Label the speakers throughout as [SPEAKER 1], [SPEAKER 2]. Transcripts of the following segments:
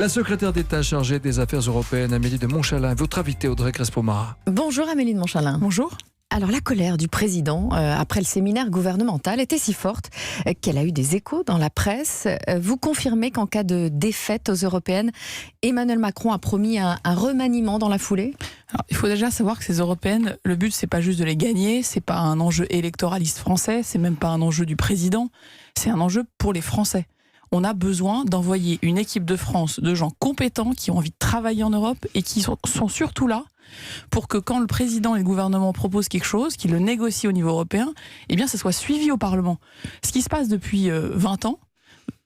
[SPEAKER 1] La secrétaire d'État chargée des affaires européennes, Amélie de Montchalin, votre invitée Audrey Crespo-Mara.
[SPEAKER 2] Bonjour Amélie de Montchalin.
[SPEAKER 3] Bonjour.
[SPEAKER 2] Alors la colère du président après le séminaire gouvernemental était si forte qu'elle a eu des échos dans la presse. Vous confirmez qu'en cas de défaite aux européennes, Emmanuel Macron a promis un remaniement dans la foulée ?
[SPEAKER 3] Alors, il faut déjà savoir que ces européennes, le but c'est pas juste de les gagner, c'est pas un enjeu électoraliste français, c'est même pas un enjeu du président, c'est un enjeu pour les Français. On a besoin d'envoyer une équipe de France de gens compétents qui ont envie de travailler en Europe et qui sont surtout là pour que quand le président et le gouvernement proposent quelque chose, qu'ils le négocient au niveau européen, eh bien ça soit suivi au Parlement. Ce qui se passe depuis 20 ans,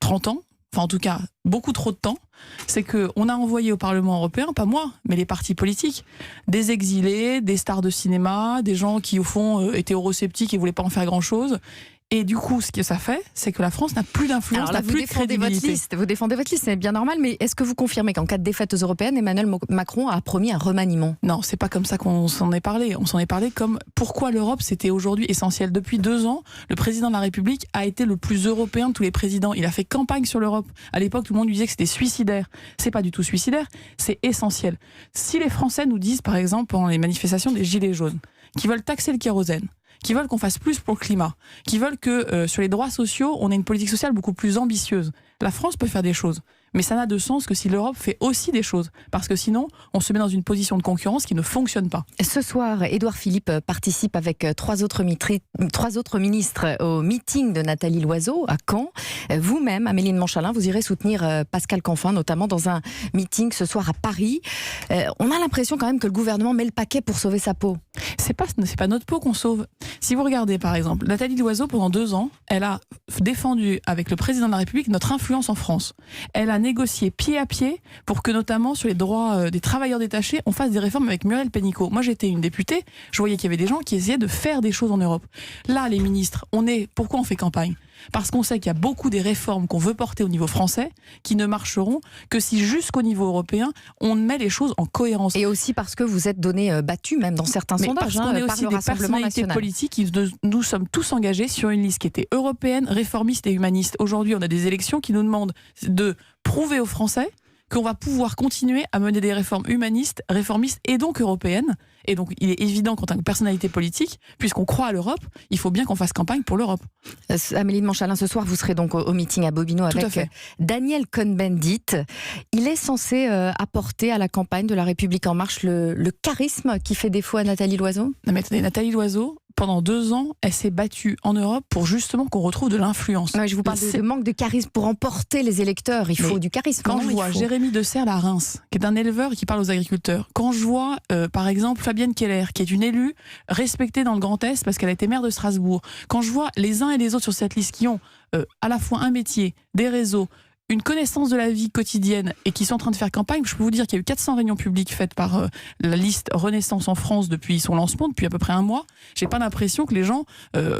[SPEAKER 3] 30 ans, enfin en tout cas beaucoup trop de temps, c'est qu'on a envoyé au Parlement européen, pas moi, mais les partis politiques, des exilés, des stars de cinéma, des gens qui au fond étaient eurosceptiques et voulaient pas en faire grand-chose. Et du coup, ce que ça fait, c'est que la France n'a plus d'influence, n'a plus de crédibilité.
[SPEAKER 2] Vous défendez votre liste, c'est bien normal, mais est-ce que vous confirmez qu'en cas de défaite aux européennes, Emmanuel Macron a promis un remaniement ?
[SPEAKER 3] Non, c'est pas comme ça qu'on s'en est parlé. On s'en est parlé comme pourquoi l'Europe, c'était aujourd'hui essentiel. Depuis 2 ans, le président de la République a été le plus européen de tous les présidents. Il a fait campagne sur l'Europe. À l'époque, tout le monde lui disait que c'était suicidaire. C'est pas du tout suicidaire, c'est essentiel. Si les Français nous disent, par exemple, pendant les manifestations des Gilets jaunes, qu'ils veulent taxer le kérosène, qui veulent qu'on fasse plus pour le climat, qui veulent que sur les droits sociaux, on ait une politique sociale beaucoup plus ambitieuse. La France peut faire des choses, mais ça n'a de sens que si l'Europe fait aussi des choses, parce que sinon, on se met dans une position de concurrence qui ne fonctionne pas.
[SPEAKER 2] Ce soir, Édouard Philippe participe avec 3 autres ministres au meeting de Nathalie Loiseau à Caen. Vous-même, Amélie de Montchalin, vous irez soutenir Pascal Canfin, notamment dans un meeting ce soir à Paris. On a l'impression quand même que le gouvernement met le paquet pour sauver sa peau.
[SPEAKER 3] C'est pas notre peau qu'on sauve. Si vous regardez par exemple, Nathalie Loiseau pendant 2 ans, elle a défendu avec le président de la République notre influence en France. Elle a négocié pied à pied pour que notamment sur les droits des travailleurs détachés, on fasse des réformes avec Muriel Pénicaud. Moi j'étais une députée, je voyais qu'il y avait des gens qui essayaient de faire des choses en Europe. Là les ministres, pourquoi on fait campagne ? Parce qu'on sait qu'il y a beaucoup des réformes qu'on veut porter au niveau français qui ne marcheront que si jusqu'au niveau européen on met les choses en cohérence.
[SPEAKER 2] Et aussi parce que vous êtes donné battu même dans certains sondages.
[SPEAKER 3] Parce qu'on est aussi des personnalités politiques qui nous sommes tous engagés sur une liste qui était européenne, réformiste et humaniste. Aujourd'hui on a des élections qui nous demandent de prouver aux Français qu'on va pouvoir continuer à mener des réformes humanistes, réformistes et donc européennes. Et donc il est évident qu'en tant que personnalité politique, puisqu'on croit à l'Europe, il faut bien qu'on fasse campagne pour l'Europe.
[SPEAKER 2] Amélie de Montchalin, ce soir vous serez donc au meeting à Bobino avec Daniel Cohn-Bendit. Il est censé apporter à la campagne de La République En Marche le charisme qui fait défaut à Nathalie Loiseau ?
[SPEAKER 3] Non mais attendez, Nathalie Loiseau, pendant 2 ans, elle s'est battue en Europe pour justement qu'on retrouve de l'influence.
[SPEAKER 2] Non, je vous parle de manque de charisme pour emporter les électeurs. Il faut du charisme.
[SPEAKER 3] Quand je vois Jérémy De Serre à Reims, qui est un éleveur et qui parle aux agriculteurs, quand je vois par exemple Fabienne Keller, qui est une élue respectée dans le Grand Est parce qu'elle a été maire de Strasbourg, quand je vois les uns et les autres sur cette liste qui ont à la fois un métier, des réseaux, une connaissance de la vie quotidienne et qui sont en train de faire campagne, je peux vous dire qu'il y a eu 400 réunions publiques faites par la liste Renaissance en France depuis son lancement, depuis à peu près 1 mois. J'ai pas l'impression que les gens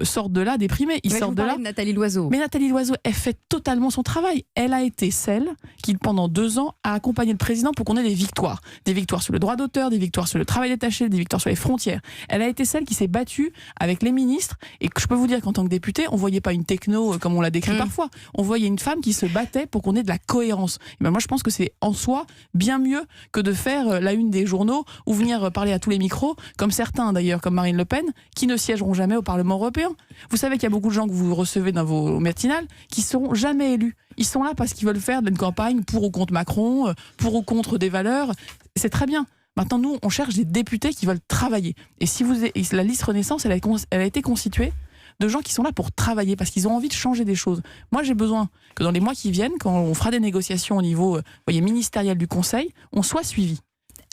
[SPEAKER 3] sortent de là déprimés. Ils sortent de là.
[SPEAKER 2] De Nathalie Loiseau.
[SPEAKER 3] Mais Nathalie Loiseau, elle fait totalement son travail. Elle a été celle qui, pendant 2 ans, a accompagné le président pour qu'on ait des victoires. Des victoires sur le droit d'auteur, des victoires sur le travail détaché, des victoires sur les frontières. Elle a été celle qui s'est battue avec les ministres. Et je peux vous dire qu'en tant que députée, on voyait pas une techno comme on l'a décrit parfois. On voyait une femme qui se battait pour qu'on ait de la cohérence. Et ben moi, je pense que c'est en soi bien mieux que de faire la une des journaux ou venir parler à tous les micros, comme certains d'ailleurs, comme Marine Le Pen, qui ne siégeront jamais au Parlement européen. Vous savez qu'il y a beaucoup de gens que vous recevez dans vos matinales qui ne seront jamais élus. Ils sont là parce qu'ils veulent faire une campagne pour ou contre Macron, pour ou contre des valeurs. C'est très bien. Maintenant, nous, on cherche des députés qui veulent travailler. Et si la liste Renaissance, elle a été constituée de gens qui sont là pour travailler, parce qu'ils ont envie de changer des choses. Moi, j'ai besoin que dans les mois qui viennent, quand on fera des négociations au niveau ministériel du Conseil, on soit suivi.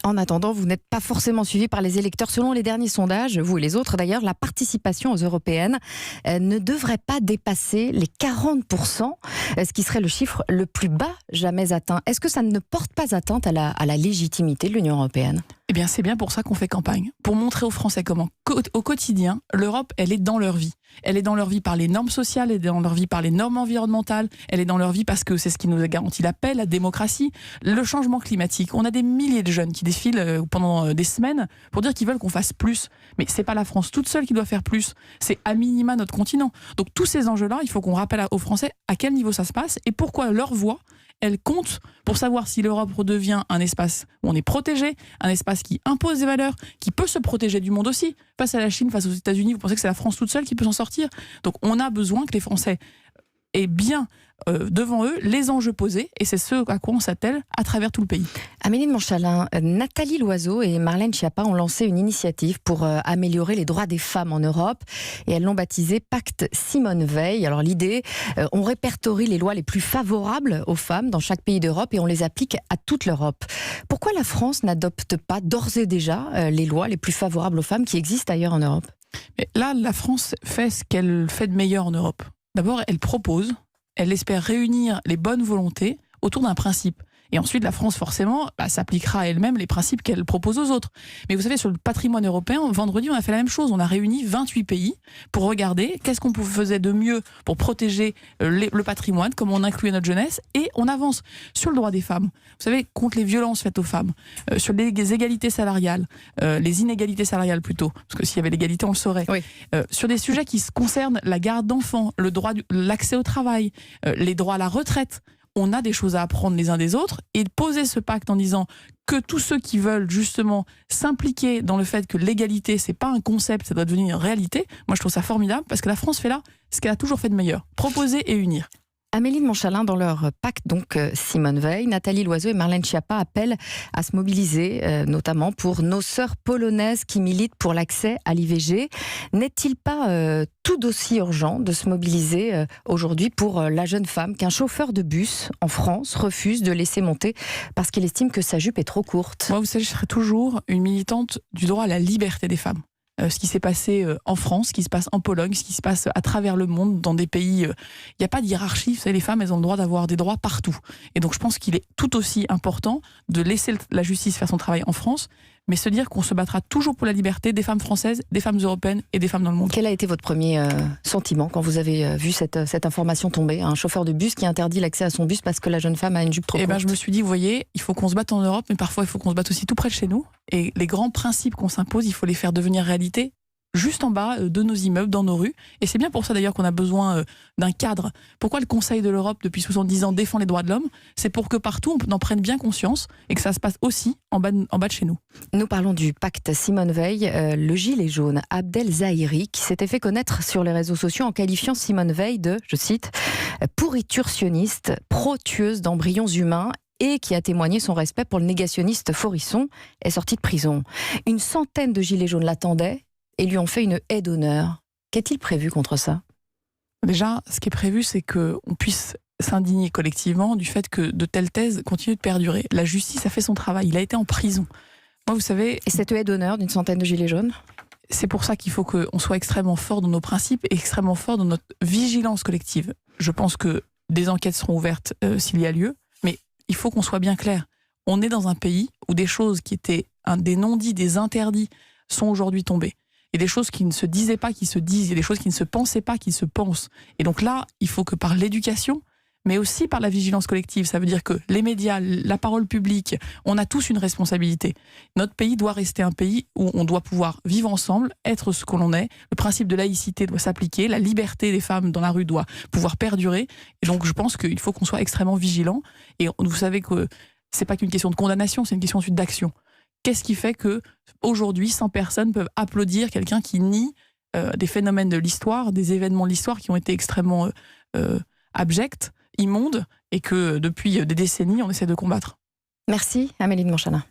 [SPEAKER 2] En attendant, vous n'êtes pas forcément suivi par les électeurs. Selon les derniers sondages, vous et les autres d'ailleurs, la participation aux européennes ne devrait pas dépasser les 40%, ce qui serait le chiffre le plus bas jamais atteint. Est-ce que ça ne porte pas atteinte à la légitimité de l'Union européenne ?
[SPEAKER 3] Eh bien, c'est bien pour ça qu'on fait campagne. Pour montrer aux Français comment, au quotidien, l'Europe, elle est dans leur vie. Elle est dans leur vie par les normes sociales, elle est dans leur vie par les normes environnementales, elle est dans leur vie parce que c'est ce qui nous a garanti la paix, la démocratie, le changement climatique. On a des milliers de jeunes qui défilent pendant des semaines pour dire qu'ils veulent qu'on fasse plus. Mais c'est pas la France toute seule qui doit faire plus. C'est à minima notre continent. Donc tous ces enjeux-là, il faut qu'on rappelle aux Français à quel niveau ça se passe et pourquoi leur voix elle compte pour savoir si l'Europe redevient un espace où on est protégé, un espace qui impose des valeurs, qui peut se protéger du monde aussi. Face à la Chine, face aux États-Unis, vous pensez que c'est la France toute seule qui peut s'en sortir? Donc on a besoin que les Français aient bien devant eux les enjeux posés, et c'est ce à quoi on s'attelle à travers tout le pays.
[SPEAKER 2] Amélie de Montchalin, Nathalie Loiseau et Marlène Schiappa ont lancé une initiative pour améliorer les droits des femmes en Europe, et elles l'ont baptisé Pacte Simone Veil. Alors l'idée, on répertorie les lois les plus favorables aux femmes dans chaque pays d'Europe et on les applique à toute l'Europe. Pourquoi la France n'adopte pas d'ores et déjà les lois les plus favorables aux femmes qui existent ailleurs en Europe?
[SPEAKER 3] Mais là, la France fait ce qu'elle fait de meilleur en Europe. D'abord, elle propose, elle espère réunir les bonnes volontés autour d'un principe. Et ensuite, la France, forcément, s'appliquera à elle-même les principes qu'elle propose aux autres. Mais vous savez, sur le patrimoine européen, vendredi, on a fait la même chose. On a réuni 28 pays pour regarder qu'est-ce qu'on faisait de mieux pour protéger le patrimoine, comment on incluait notre jeunesse, et on avance sur le droit des femmes. Vous savez, contre les violences faites aux femmes, sur les égalités salariales, les inégalités salariales plutôt, parce que s'il y avait l'égalité, on le saurait.
[SPEAKER 2] Oui.
[SPEAKER 3] Sur des sujets qui concernent la garde d'enfants, le droit, l'accès au travail, les droits à la retraite. On a des choses à apprendre les uns des autres, et poser ce pacte en disant que tous ceux qui veulent justement s'impliquer dans le fait que l'égalité, c'est pas un concept, ça doit devenir une réalité. Moi, je trouve ça formidable parce que la France fait là ce qu'elle a toujours fait de meilleur, proposer et unir.
[SPEAKER 2] Amélie de Montchalin, dans leur pacte, donc Simone Veil, Nathalie Loiseau et Marlène Schiappa appellent à se mobiliser, notamment pour nos sœurs polonaises qui militent pour l'accès à l'IVG. N'est-il pas tout aussi urgent de se mobiliser aujourd'hui pour la jeune femme qu'un chauffeur de bus en France refuse de laisser monter parce qu'il estime que sa jupe est trop courte?
[SPEAKER 3] Moi, vous savez, je serai toujours une militante du droit à la liberté des femmes. Ce qui s'est passé en France, ce qui se passe en Pologne, ce qui se passe à travers le monde, dans des pays... Il n'y a pas de hiérarchie, vous savez, les femmes, elles ont le droit d'avoir des droits partout. Et donc je pense qu'il est tout aussi important de laisser la justice faire son travail en France, mais se dire qu'on se battra toujours pour la liberté des femmes françaises, des femmes européennes et des femmes dans le monde.
[SPEAKER 2] Quel a été votre premier sentiment quand vous avez vu cette information tomber? Un chauffeur de bus qui interdit l'accès à son bus parce que la jeune femme a une jupe trop courte.
[SPEAKER 3] Je me suis dit, vous voyez, il faut qu'on se batte en Europe, mais parfois il faut qu'on se batte aussi tout près de chez nous. Et les grands principes qu'on s'impose, il faut les faire devenir réalité juste en bas de nos immeubles, dans nos rues. Et c'est bien pour ça d'ailleurs qu'on a besoin d'un cadre. Pourquoi le Conseil de l'Europe, depuis 70 ans, défend les droits de l'homme? C'est pour que partout, on en prenne bien conscience et que ça se passe aussi en bas de chez nous. Nous
[SPEAKER 2] parlons du pacte Simone Veil. Le gilet jaune Abdel Zahiri, qui s'était fait connaître sur les réseaux sociaux en qualifiant Simone Veil de, je cite, pourriturtionniste, pro-tueuse d'embryons humains, et qui a témoigné son respect pour le négationniste Forisson, est sorti de prison. Une centaine de gilets jaunes l'attendaient et lui ont fait une haie d'honneur. Qu'est-il prévu contre ça?
[SPEAKER 3] Déjà, ce qui est prévu, c'est qu'on puisse s'indigner collectivement du fait que de telles thèses continuent de perdurer. La justice a fait son travail, il a été en prison. Moi, vous savez...
[SPEAKER 2] Et cette haie d'honneur d'une centaine de gilets jaunes?
[SPEAKER 3] C'est pour ça qu'il faut qu'on soit extrêmement fort dans nos principes et extrêmement fort dans notre vigilance collective. Je pense que des enquêtes seront ouvertes s'il y a lieu, mais il faut qu'on soit bien clair. On est dans un pays où des choses qui étaient des non-dits, des interdits, sont aujourd'hui tombées. Et des choses qui ne se disaient pas, qui se disent, et des choses qui ne se pensaient pas, qui se pensent. Et donc là, il faut que par l'éducation, mais aussi par la vigilance collective, ça veut dire que les médias, la parole publique, on a tous une responsabilité. Notre pays doit rester un pays où on doit pouvoir vivre ensemble, être ce que l'on est, le principe de laïcité doit s'appliquer, la liberté des femmes dans la rue doit pouvoir perdurer. Et donc je pense qu'il faut qu'on soit extrêmement vigilant. Et vous savez que c'est pas qu'une question de condamnation, c'est une question ensuite d'action. Qu'est-ce qui fait que aujourd'hui 100 personnes peuvent applaudir quelqu'un qui nie des phénomènes de l'histoire, des événements de l'histoire qui ont été extrêmement abjects, immondes, et que depuis des décennies on essaie de combattre?
[SPEAKER 2] Merci Amélie de Montchalin.